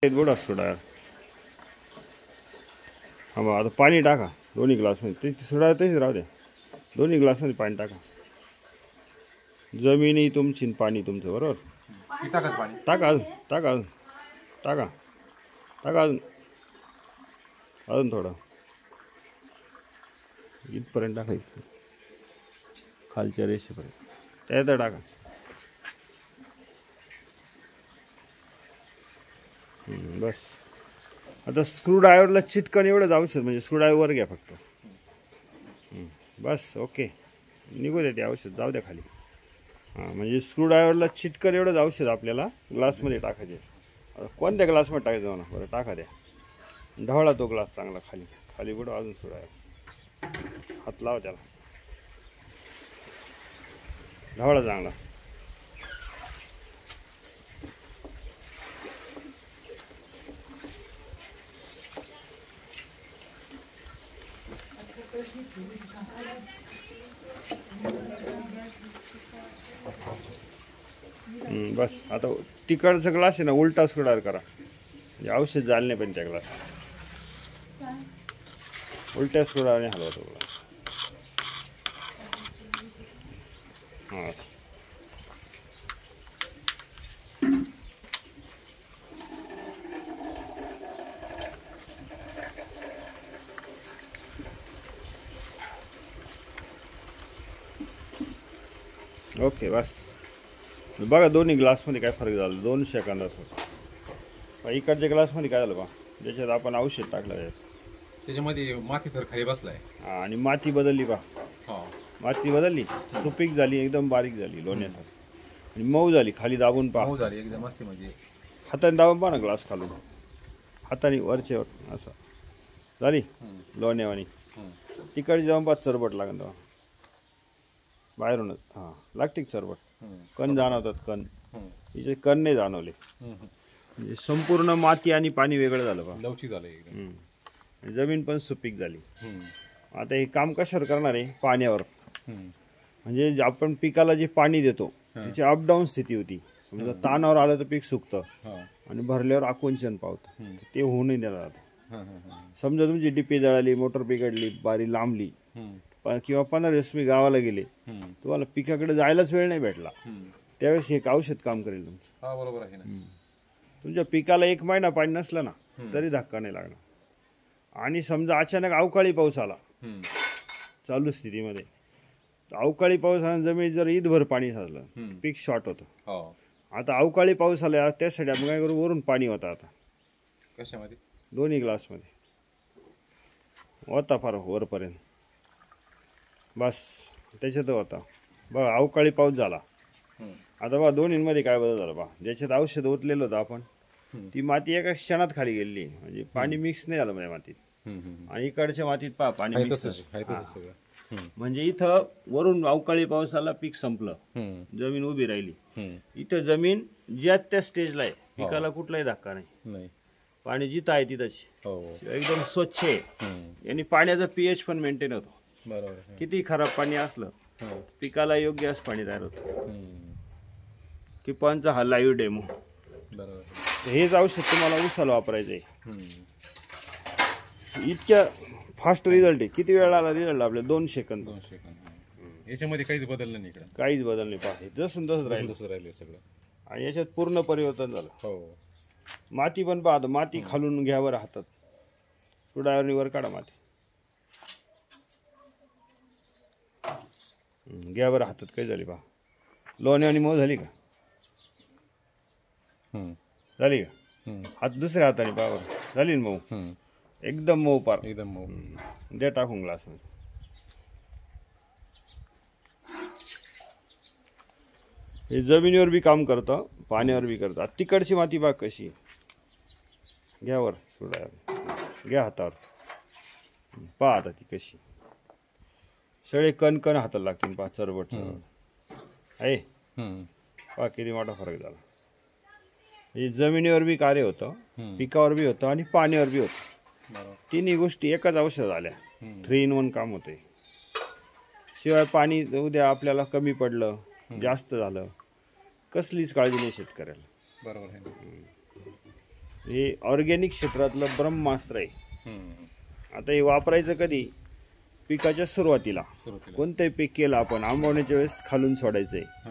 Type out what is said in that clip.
Board असतो डाळ. हा मग आता पाणी टाका दोन्ही ग्लासमध्ये. ते सोडा तशीच राहू द्या. दोन्ही ग्लासमध्ये पाणी टाका. जमिनी तुमची पाणी तुमचं. बरोबर. टाका अजून टाका अजून टाका टाका अजून अजून थोडं इथपर्यंत टाका. इथं खालच्या रेषेपर्यंत त्यात टाका. बस. आता स्क्रूड्रायव्हरला चिटकन एवढंच औषध, म्हणजे स्क्रूड्रायव्हर घ्या फक्त. बस ओके. निघू द्या ते औषध, जाऊ द्या खाली. हां, म्हणजे स्क्रूड्रायव्हरला चिटकन एवढंच औषध आपल्याला ग्लासमध्ये टाकायचे. कोणत्या ग्लासमध्ये टाकायचं म्हणा. बरं टाका द्या. ढवळा तो ग्लास चांगला खाली खाली बुडवा. अजून स्क्रूड्रायव्हर हात लावा त्याला. ढवळा चांगला. बस. आता तिकडचा ग्लास आहे ना, उलटा स्क्रूड्रायव्हर करा. म्हणजे औषध झालं नाही पण त्या ग्लास. उलट्या स्क्रूड्रायव्हरने हलवा तो ग्लास. हां, ओके. बस बघा दोन्ही ग्लासमध्ये काय फरक झाला. 2 सेकंदात. इकडच्या ग्लासमध्ये काय झालं बा, ज्याच्यात आपण औषध टाकलं आहे त्याच्यामध्ये माती तर खाली बसलाय. आणि माती बदलली बा. माती बदलली, सुपीक झाली, एकदम बारीक झाली लोण्यासारखी. आणि मऊ झाली. खाली दाबून पहा. मऊ झाली एकदम अशी. म्हणजे हाताने दाबून पहा ना ग्लास खालून. हाताने वरच्यावर असं झाली लोण्यावानी. तिकडे जाऊन पाच चरबट लागेल तेव्हा बाहेरूनच. हां, लागते चरबट. कण जाणवतात. कण हिचे कण नाही जाणवले. म्हणजे संपूर्ण माती आणि पाणी वेगळं झालं बा. लवची झालं एकदम. जमीन पण सुपीक झाली. आता हे काम कशावर करणार आहे? पाण्यावर. म्हणजे आपण पिकाला जे पाणी देतो त्याची अपडाऊन स्थिती होती. समजा ताणावर आलं तर पीक सुकतं आणि भरल्यावर आकुंचन पावतं. ते होऊ नाही देणार आता. समजा तुमची डिपी जळाली, मोटर बिघडली, बारी लांबली, किंवा 15 दिवस तुम्ही गावाला गेले, तुम्हाला पिकाकडे जायलाच वेळ नाही भेटला, त्यावेळेस एक औषध काम करेल तुमचं. बरोबर आहे ना. तुमच्या पिकाला 1 महिना पाणी नसलं ना तरी धक्का नाही लागणार. आणि समजा अचानक अवकाळी पाऊस आला चालू स्थितीमध्ये, अवकाळी पाऊस आला, जमीन जर ईदभर पाणी साचलं, पीक शॉर्ट होतं. आता अवकाळी पाऊस आला, त्यासाठी आपण काय करू, वरून पाणी होतं. आता कशामध्ये? दोन्ही ग्लासमध्ये होता फार वरपर्यंत. बस त्याच्यात होता बघा. अवकाळी पाऊस झाला. आता बघा दोन्हीमध्ये काय बदल झाला बा. ज्याच्यात औषध ओतलेलं होतं आपण, ती माती एका क्षणात खाली गेली. म्हणजे पाणी मिक्स नाही झालं माझ्या मातीत. आणि इकडच्या मातीत पहा पाणी मिक्स. म्हणजे इथं वरून अवकाळी पावसाला पीक संपलं, जमीन उभी राहिली. इथं जमीन ज्या त्या स्टेजला आहे, पिकाला कुठलाही धक्का नाही. पाणी जिथं आहे तिथंच एकदम स्वच्छ आहे. आणि पाण्याचा पीएच पण मेंटेन होतो. बरोबर. किती खराब पाणी असलं पिकाला योग्य असं पाणी तयार होतं. किपांचा हा लाईव्ह डेमो. हेच औषध तुम्हाला उसाला वापरायचं आहे. इतक्या फास्ट रिझल्ट आहे. किती वेळ आला रिझल्ट आपल्या? 2 सेकंद. याच्यामध्ये काहीच बदललं नाही. काहीच बदल नाही. पहा जसं तसंच राहिले सगळं. आणि याच्यात पूर्ण परिवर्तन झालं. माती पण पाहतो. माती खालून घ्यावर हातात, स्क्रूड्रायव्हरनी वर काढा माती. घ्यावर हातात काही झाली पहा. लोणी आणि मऊ झाली का? झाली का? हात दुसऱ्या हाताने पहा बरं. झाली ना मऊ. एकदम मऊ पार. एकदम मऊ. द्या टाकून ग्लासमध्ये. हे जमिनीवर बी काम करतं, पाण्यावर बी करतं. तिकडची माती बाग कशी घ्यावर सोडायला घ्या हातावर. पहा आता ती कशी. सगळे कणकण हाताला लागतील पहा. चरबट आहे. पहा किती मोठा फरक झाला. हे जमिनीवर बी कार्य होतं, पिकावर बी होतं आणि पाण्यावर बी होतं. तिन्ही गोष्टी एकाच औषध आल्या. 3 in 1 काम होते. शिवाय पाणी उद्या आपल्याला कमी पडलं, जास्त झालं, कसलीच काळजी नाही शेतकऱ्याला. बरोबर आहे. हे ऑर्गॅनिक क्षेत्रातलं ब्रह्मास्त्र आहे. हम्म. आता हे वापरायचं कधी? पिकाच्या सुरुवातीला. सुरुवातीला कोणतंही पीक केलं आपण आंबवण्याच्या वेळेस खालून सोडायचं आहे.